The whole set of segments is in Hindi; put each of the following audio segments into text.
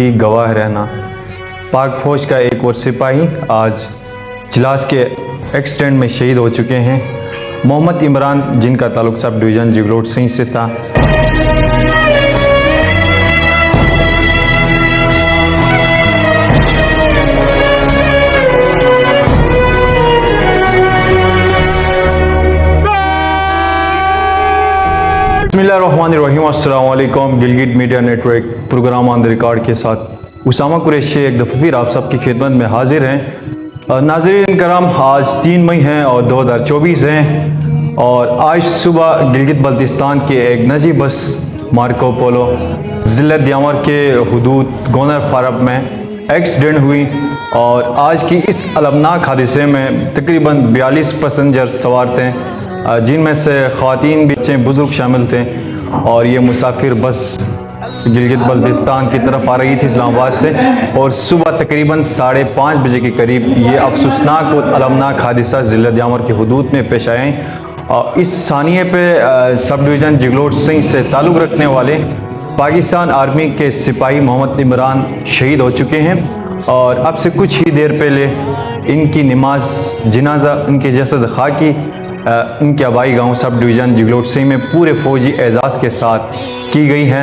ड्यूटी गवाह रहना। पाक फौज का एक और सिपाही आज जिलास के एक्सीडेंट में शहीद हो चुके हैं। मोहम्मद इमरान, जिनका ताल्लुक सब डिवीज़न जिगलोट सिंह से था। बिस्मिल्लाहिर्रहमानिर्रहीम। अस्सलाम वालेकुम। Gilgit media network program on the record के साथ उसामा कुरैशी एक दफ़ा फिर आप सबकी खिदमत में हाजिर हैं। नाज़रीन कराम, आज 3 मई है और 2024 हैं और आज सुबह गिलगित बल्तिस्तान के एक निजी बस मार्को पोलो ज़िला दियामर के हुदूद गोनर फारब में एक्सीडेंट हुई और आज की इस अलमनाक हादसे में तकरीबन 42 पैसेंजर सवार थे, जिनमें से ख़वातीन बच्चे बुज़ुर्ग शामिल थे। और ये मुसाफिर बस गिलगित बल्तिस्तान की तरफ आ रही थी इस्लामाबाद से और सुबह तकरीबन 5:30 बजे के करीब ये अफसोसनाक और अलमनाक हादसा ज़िला दियामर के हुदूद में पेश आए। इस सानिए पे सब डिवीज़न जिगलोट सिंह से ताल्लुक़ रखने वाले पाकिस्तान आर्मी के सिपाही मोहम्मद इमरान शहीद हो चुके हैं और अब से कुछ ही देर पहले इनकी नमाज जनाजा उनके जसद खाकी उनके आबाई गांव सब डिवीज़न जिगलोट सिंह में पूरे फौजी एजाज़ के साथ की गई है।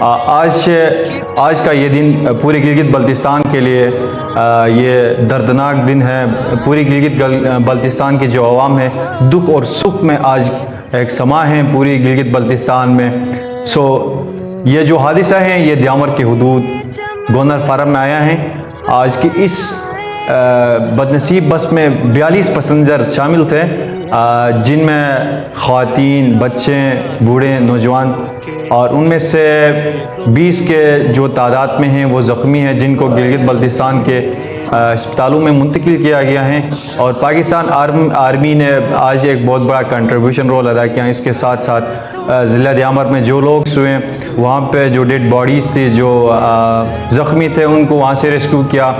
आज का ये दिन पूरे गिलगित बल्तिस्तान के लिए ये दर्दनाक दिन है। पूरी गिलगित बल्तिस्तान की जो अवाम है दुख और सुख में आज एक समा है पूरी गिलगित बल्तिस्तान में। ये जो हादिसा है ये दियामर के हुदूद गोनर फारम में आया है। आज की इस बदनसीब बस में 42 पैसेंजर शामिल थे, जिनमें ख़वातीन, बच्चे, बूढ़े, नौजवान और उनमें से 20 के जो तादाद में हैं वो ज़ख्मी हैं, जिनको गिलगित बल्तिस्तान के अस्पतालों में मुंतकिल किया गया है। और पाकिस्तान आर्मी ने आज एक बहुत बड़ा कंट्रीब्यूशन रोल अदा किया। इसके साथ साथ ज़िला दियामर में जो लोग हुए वहाँ पे जो डेड बॉडीज़ थी, जो ज़ख्मी थे, उनको वहाँ से रेस्क्यू किया।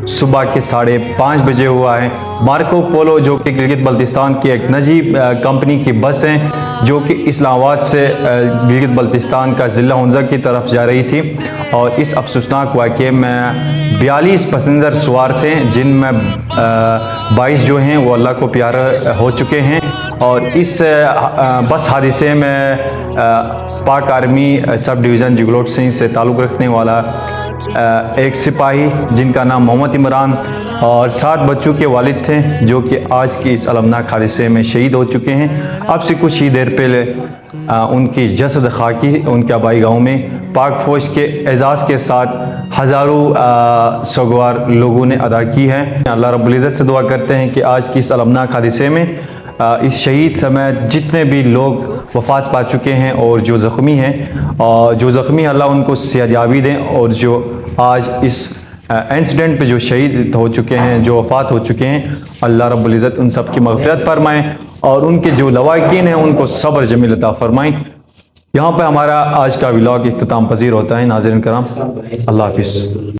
सुबह के 5:30 बजे हुआ है। मार्को पोलो जो कि गिलगित बल्तिस्तान की एक निजी कंपनी की बस है जो कि इस्लामाबाद से गिलगित बल्तिस्तान का ज़िला हुंज़ा की तरफ जा रही थी और इस अफसोसनाक वाक़े में 42 पैसेंजर सवार थे, जिनमें 22 जो हैं वो अल्लाह को प्यारा हो चुके हैं। और इस बस हादसे में पाक आर्मी सब डिवीज़न जिगलोट सिंह से ताल्लुक़ रखने वाला एक सिपाही जिनका नाम मोहम्मद इमरान और 7 बच्चों के वालिद थे, जो कि आज की इस अलमनाक हादसे में शहीद हो चुके हैं। अब से कुछ ही देर पहले उनकी जसद खाकी उनके आबाई गांव में पाक फ़ौज के एजाज़ के साथ हज़ारों सगवार लोगों ने अदा की है। अल्लाह रब्बुल इज़्ज़त से दुआ करते हैं कि आज की इस अलमनाक हादसे में इस शहीद समेत जितने भी लोग वफ़ात पा चुके हैं और जो ज़ख्मी हैं और जो ज़ख्मी अल्लाह उनको सेहतयाबी दें, और जो आज इस इंसिडेंट पे जो शहीद हो चुके हैं, जो वफ़ात हो चुके हैं, अल्लाह रब्बुल इज़्ज़त उन सब की मग़फ़िरत फरमाएँ और उनके जो लवाकिन हैं उनको सब्र जमील अता फरमाएँ। यहाँ पर हमारा आज का व्लॉग इख्तिताम पज़ीर होता है। नाज़रीन कराम, अल्लाह हाफ़िज़।